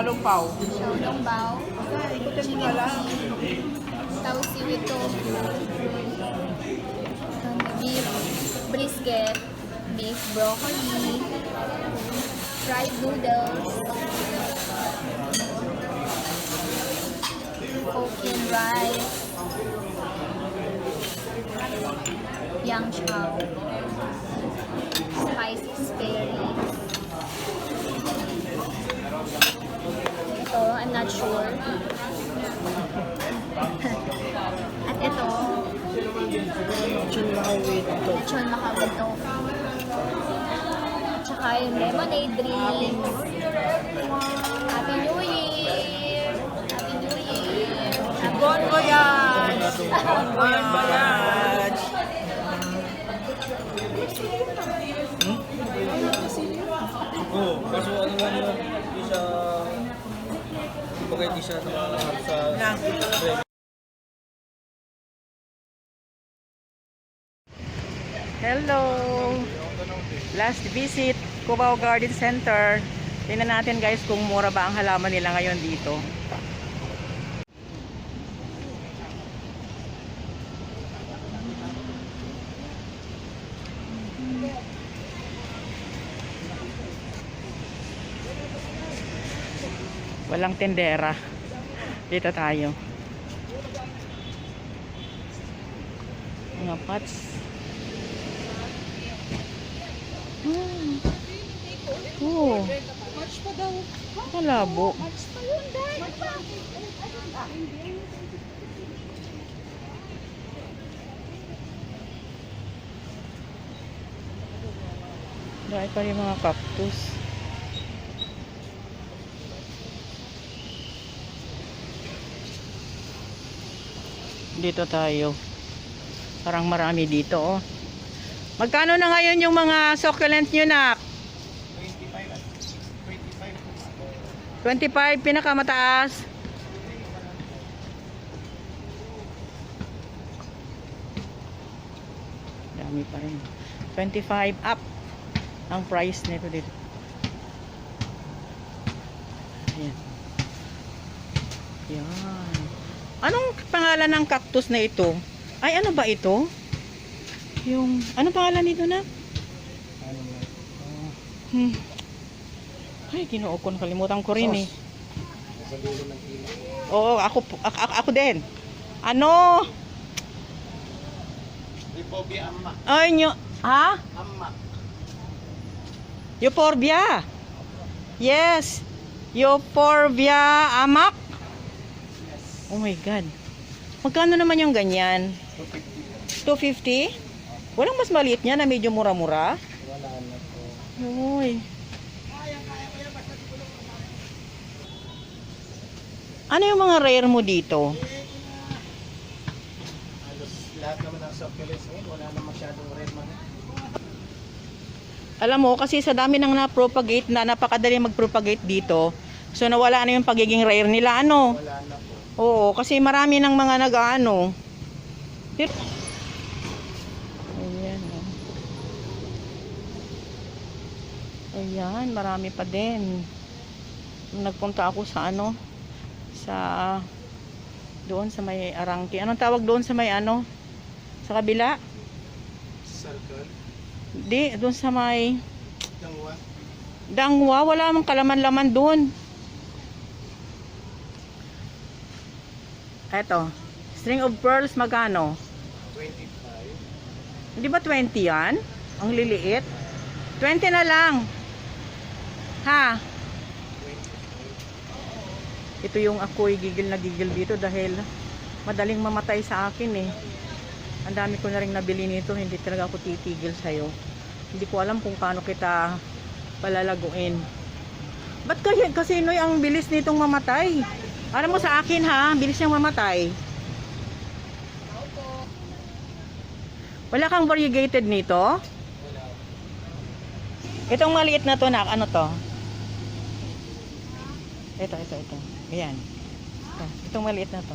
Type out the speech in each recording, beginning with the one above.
Xiaolong Bao. Xiaolong bao. Ikutin mo na lang. Tausi with tofu. Beef brisket. Beef broccoli. Fried noodles. Coconut rice. Yang chow. Spicy spaghetti. Ito, I'm not sure. At ito, Chun Mahawit ito. lechon makawin tofu. Tsaka yung lemonade drinks. Happy New Year! Happy New Year! Bon voyage! Bon voyage! Oo, kaso ano lang yun, hindi siya, kumbaga hindi siya nakaharap sa Hello! Last visit, Cubao Garden Center. Tingnan natin guys kung mura ba ang halaman nila ngayon dito. Walang tendera. Dito tayo. Mga pots. Oh. Malabo. Dahil pa rin mga cactus. Dito tayo. Parang marami dito, oh. Magkano na ngayon yung mga succulent nyo, nak? 25, pinakamataas. Dami pa rin. 25 up ang price nito dito. Ayan. Yan. Anong pangalan ng cactus na ito? Ay, ano ba ito? Yung, ano pangalan nito na? Ay, Ginoo ko, nakalimutan ko rin eh. Oo, ako din. Ano? Euphorbia amma. Ay, nyo, ha? Amma. Euphorbia. Yes. Euphorbia amak. Oh my God. Magkano naman yung ganyan? 250? Walang mas maliit niya na medyo mura-mura? Wala na po. Uy. Ano yung mga rare mo dito? Halos lahat naman ng succulents ngayon, wala na masyadong red man. Alam mo, kasi sa dami nang na-propagate na napakadali mag-propagate dito, so nawala na yung pagiging rare nila, ano? Wala na po. Oo, kasi marami ng mga nag-ano. Pero ayan, oh. Ayan, marami pa din. Nagpunta ako sa ano, sa doon sa may Arangke. Anong tawag doon sa may ano? Sa kabila? Circle. Di, doon sa may Dangwa. Dangwa, wala mang kalaman-laman doon. Eto, string of pearls magkano? 25. Hindi ba 20 yan? Ang liliit. 20 na lang. Ha? Ito yung ako'y gigil na gigil dito dahil madaling mamatay sa akin eh. Ang dami ko na rin nabili nito, hindi talaga ako titigil sa'yo. Hindi ko alam kung paano kita palalaguin. Ba't kasi Noy, ang bilis nitong mamatay? Alam mo sa akin ha, bilis niyang mamatay. Wala kang variegated nito? Itong maliit na to, nak, ano to? Ito. Ayan. Itong maliit na to.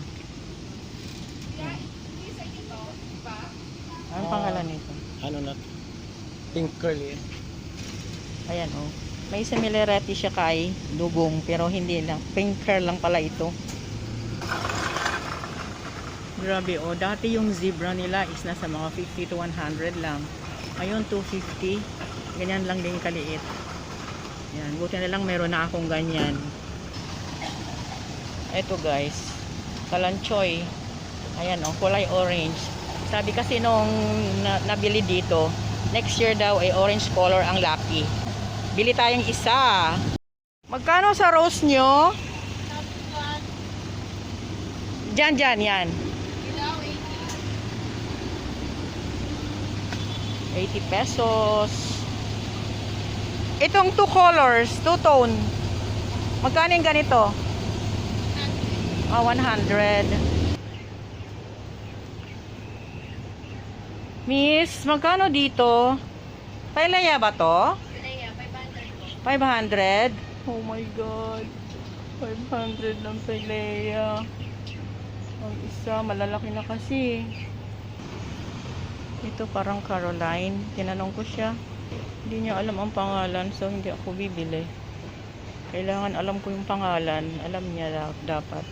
Anong pangalan nito? Ano na? Pink curly. Ayan, oh. May similarity siya kay dugong, pero hindi lang. Pinker lang pala ito. Grabe, oh. Dati yung zebra nila is nasa mga 50 to 100 lang. Ngayon, 250. Ganyan lang din kaliit. Yan. Buti na lang meron na akong ganyan. Ito, guys. Kalanchoy. Ayan, oh. Kulay orange. Sabi kasi nung nabili dito, next year daw ay orange color ang lucky. Bili tayong isa. Magkano sa rose nyo? Diyan, yan. 80 pesos. Itong 2 colors, 2 tone. Magkano yung ganito? 100. Miss, magkano dito? Pailaya ba to? 500. Oh my God. 500 lang pailaya. Ang isa, malalaki na kasi. Ito parang Caroline. Tinanong ko siya. Hindi niya alam ang pangalan, so hindi ako bibili. Kailangan alam ko yung pangalan. Alam niya dapat.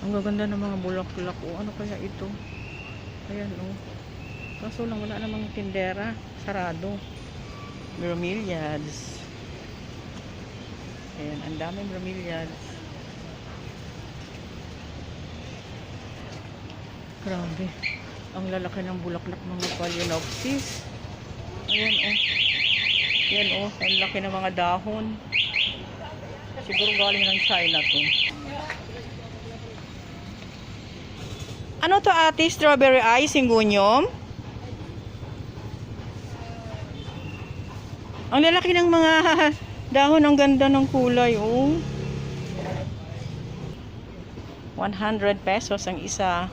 Ang gaganda ng mga bulak-bulak. Oh, ano kaya ito? Ayan, oh. Kaso lang wala namang tindera. Sarado. Bromeliads. Ayan, ang daming bromeliads. Grabe. Ang lalaki ng bulaklak ng mga phalaenopsis. Ayan, oh. Ayan, oh. Ang laki ng mga dahon. Siguro galing ng China to. Ano to, ate? Strawberry ice, singgunyom? Ang lalaki ng mga dahon, ang ganda ng kulay, oh. 100 pesos ang isa.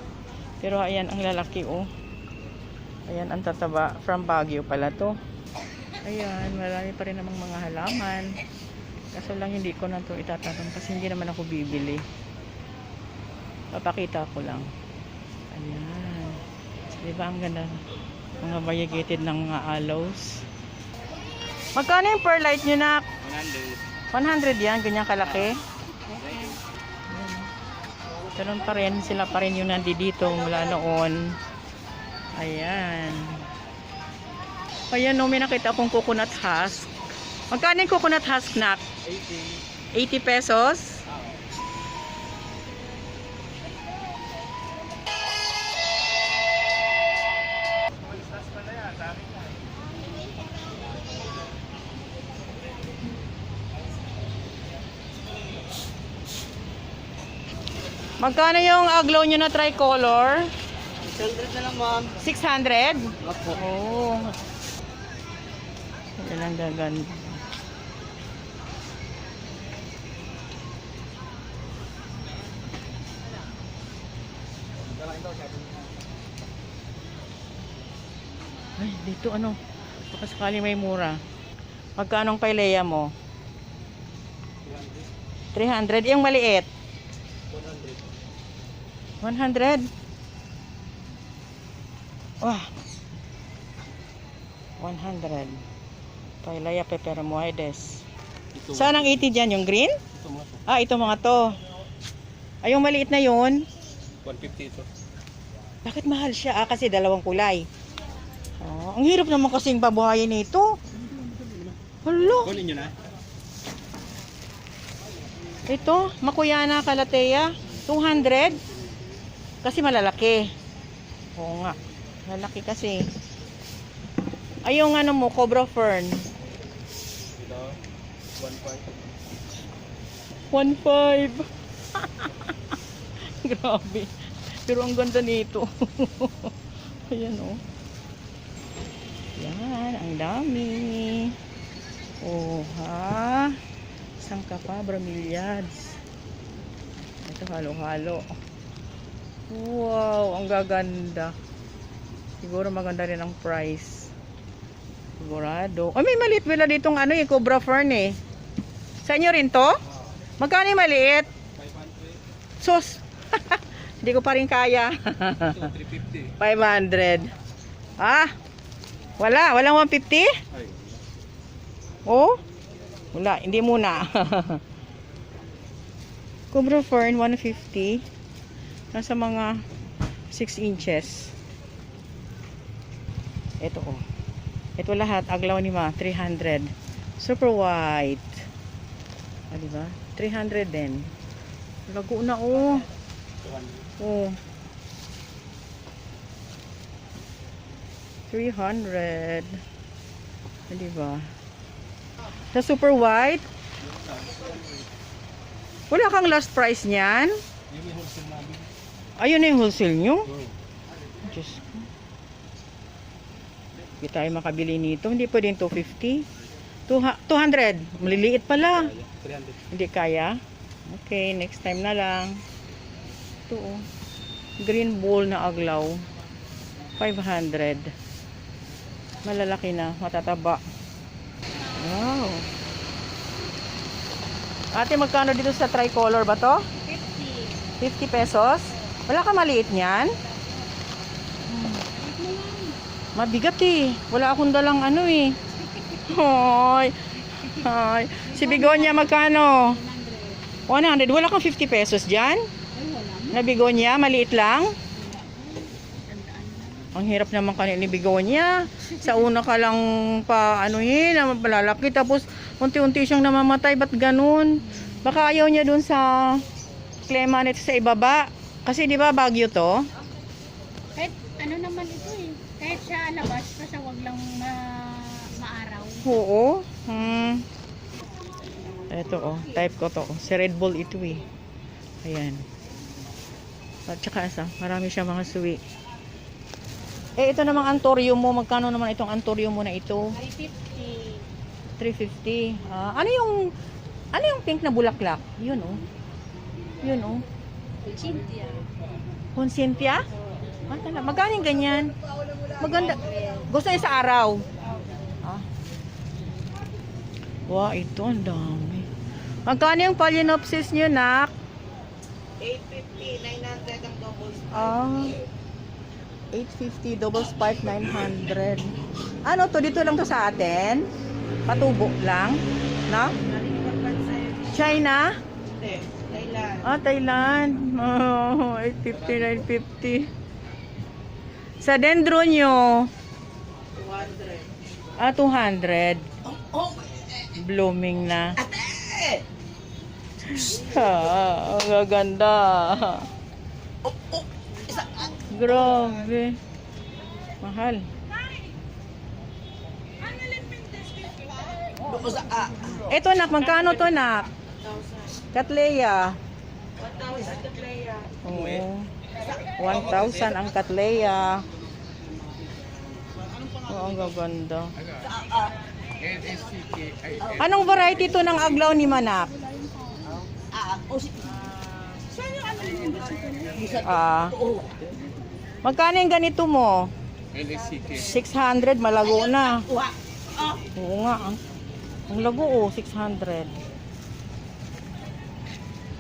Pero ayan, ang lalaki, oh. Ayan, ang tataba. From Baguio pala to. Ayan, marami pa rin namang mga halaman. Kaso lang hindi ko na to itatanong kasi hindi naman ako bibili. Papakita ko lang. Ayan. Diba ang ganda? Mga variegated ng mga aloes. Magkano yung perlite nyo, nak? 100 yan, ganyan kalaki. Ganun pa rin, sila pa rin yung nandito mula noon. Ayan. Ayan, no, may nakita akong coconut husk. Magkano yung coconut husk, nak? 80 pesos? Magkano yung aglaw nyo na tricolor? 600 na lang, ma'am. 600? Opo. Oo. Yan ang gaganda. Ay, dito ano? Baka sakali may mura. Magkano ang pailaya mo? 300. Yung maliit? 100. Wah. 100. Pailaya peperomoides. Saan ang 80 dyan? Yung green? Ito mga to. Ah, ito mga to. Ay, yung maliit na yun. 150 ito. Bakit mahal siya? Ah, kasi dalawang kulay. Oh, ang hirap naman kasing pabuhayin nito. Hala. Kunin nyo na. Ito, Makuyana Calathea. 200. Kasi malalaki. Oo nga. Malalaki kasi. Ay, yung ano mo, Cobra Fern. Ito, 1.5. 1.5. Grabe. Pero ang ganda nito. Ayan, oh. Yan, ang dami. Oh, ha? Isang ka pa, bromeliads. Ito, halo-halo. Wow, ang gaganda. Siguro maganda rin ang price. Sigurado. Oh, may maliit pala ditong ano, yung Cobra Fern eh. Sa inyo rin to? Magkano yung maliit? 500. Sus! Hindi ko pa rin kaya. Ito, 350. 500. Ah? Walang 150? Ay. Oh? Wala, hindi muna. Cobra Fern, 150. Nasa mga 6 inches. Ito oh. Ito lahat, aglaw ni Ma, 300. Super white. Ah, diba? 300 din. Lago na oh. Oh. 300. Ah, diba? Sa super white. Wala kang last price niyan? Ayun na yung wholesale nyo? Diyos ko. Hindi tayo makabili nito. Hindi pwedeng 250. 200. Maliliit pala. 300. Hindi kaya. Okay, next time na lang. Ito oh. Green bowl na aglaw. 500. Malalaki na. Matataba. Wow. Ate, magkano dito sa tricolor ba to? 50. 50 pesos? Wala ka maliit niyan? Mabigat eh. Wala akong dalang ano eh. Hoy. Hoy. Si Bigonya magkano? 100. Wala kang 50 pesos dyan? Na Bigonya, maliit lang? Ang hirap naman kanina ni Bigonya. Sa una ka lang pa anuhin, malalaki. Tapos unti-unti siyang namamatay. Ba't ganun? Baka ayaw niya dun sa klema nito sa ibaba. Kasi di ba Baguio to? Kahit ano naman ito eh. Kahit siya labas, basta wag lang maaraw. Oo. Ito oh, type ko to. Si Red Bull ito eh. Ayan. At saka marami siya mga suwi. Eh ito namang antorium mo, magkano naman itong antorium mo na ito? 350. 350. Ano yung pink na bulaklak? Yun oh. Yun oh. Cynthia. Conscientia? Ah, tala. Magkano yung ganyan? Maganda. Gusto niya sa araw. Ah. Wow, ito ang dami. Magkano yung Phalaenopsis nyo, nak? 850, 900 ang doubles. Ah. 850, double spike, 900. Ano to? Dito lang to sa atin? Patubo lang? No? China? Hindi, Thailand. Ah, Thailand. Oh, 850, 950. Sa dendron nyo? 200. Ah, 200. Oh, Blooming na. ate! Ah, ang gaganda. Isa, Grabe. Mahal. doon sa Ito nak, magkano to nak? Cattleya. 1,000 ka player. Oo. 1,000 ang Cattleya. Oh, ang gaganda. Anong variety to ng aglaw ni Manak? Saan yung ano yung Ah. Magkano yung ganito mo? 600, malago na. Oo nga. Ang lago oh, 600.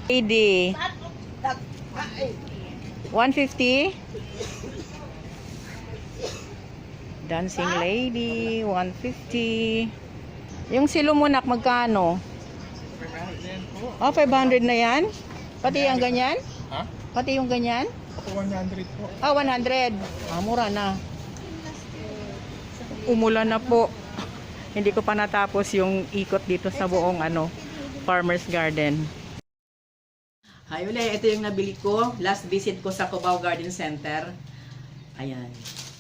80. 150. Dancing lady, 150. Yung silumunak, magkano? 500 na yan? Pati yung ganyan? Ha? Pati yung ganyan? 100 po. 100. Mura na. Umulan na po. Hindi ko pa natapos yung ikot dito sa buong Farmer's Garden. Hi ulit, ito yung nabili ko. Last visit ko sa Cubao Garden Center. Ayan.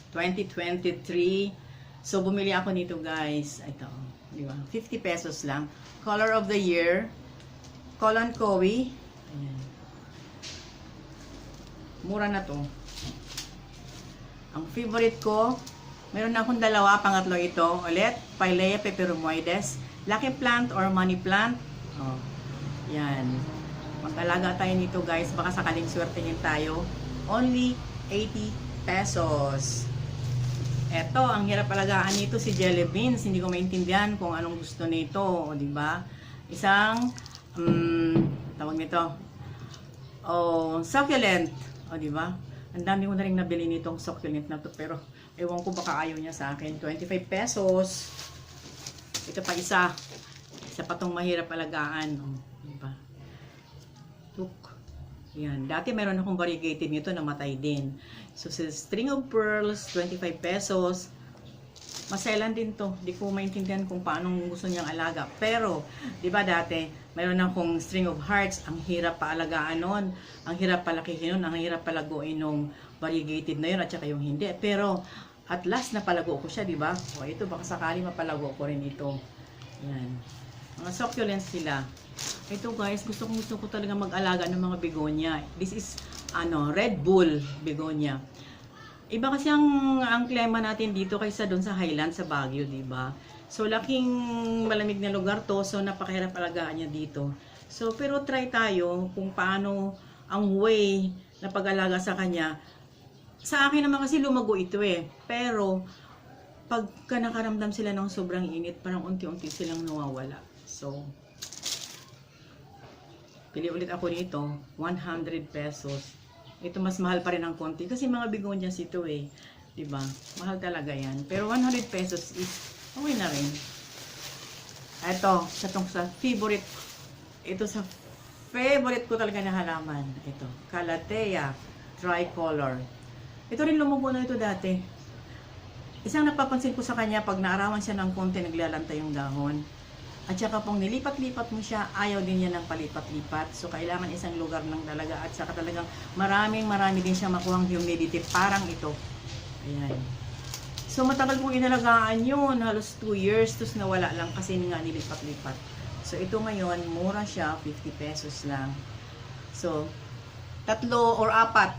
2023. So, bumili ako nito guys. Ito. Di ba? 50 pesos lang. Color of the year. Colon Cowie. Ayan. Mura na to. Ang favorite ko, meron na akong dalawa, pangatlo ito. Ulit, Pilea peperomoides. Lucky plant or money plant. Oh. Yan. Mag-alaga tayo nito guys. Baka sakaling swertehin tayo. Only 80 pesos. Eto, ang hirap alagaan nito si jelly beans. Hindi ko maintindihan kung anong gusto nito. O, diba? Isang, tawag nito. Succulent. O, diba? Ang dami ko na rin nabili nitong succulent na to. Pero, ewan ko baka ayaw niya sa akin. 25 pesos. Ito pa isa. Isa pa tong mahirap alagaan. Oh, diba? Look. Yan. Dati meron akong variegated nito, namatay din. So, sa string of pearls, 25 pesos. Maselan din to. Di ko maintindihan kung paano gusto niyang alaga. Pero, di ba dati, mayroon akong string of hearts. Ang hirap paalagaan nun. Ang hirap palakihin nun. Ang hirap palaguin nung variegated na yun at saka yung hindi. Pero, at last napalago ko siya, di ba? O, ito, baka sakali mapalago ko rin ito. Yan. Mga succulents sila. Ito guys, gusto ko talaga mag-alaga ng mga begonia. This is, Red Bull begonia. Iba kasi ang klima natin dito kaysa doon sa Highland, sa Baguio, di ba? So, laking malamig na lugar to, so napakahirap alagaan niya dito. So, pero try tayo kung paano ang way na pag-alaga sa kanya. Sa akin naman kasi lumago ito eh. Pero, pagka nakaramdam sila ng sobrang init, parang unti-unti silang nawawala. So, pili ulit ako nito, 100 pesos. Ito mas mahal pa rin ang konti kasi mga begonias ito eh, 'di ba? Mahal talaga 'yan. Pero 100 pesos is okay na rin. Ito, sa favorite. Ito sa favorite ko talaga na halaman. Ito, Calathea tricolor. Ito rin lumubo na ito dati. Isang napapansin ko sa kanya, pag naarawan siya ng konti, naglalantay yung dahon. At saka pong nilipat-lipat mo siya, ayaw din niya ng palipat-lipat. So, kailangan isang lugar lang talaga. At saka talagang marami din siya makuhang humidity. Parang ito. Ayan. So, matagal kong inalagaan yun. Halos 2 years. Tapos nawala lang kasi nga nilipat-lipat. So, ito ngayon, mura siya. 50 pesos lang. So, 3 or 4.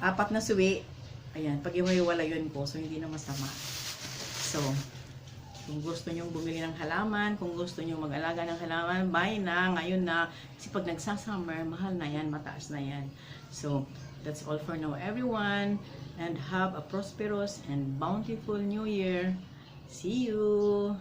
4 na suwi. Ayan. Pag iwaiwala yun po. So, hindi na masama. So, kung gusto nyo bumili ng halaman, kung gusto nyo mag-alaga ng halaman, buy na, ngayon na. Kasi pag nagsasummer, mahal na yan, mataas na yan. So, that's all for now everyone. And have a prosperous and bountiful New Year. See you!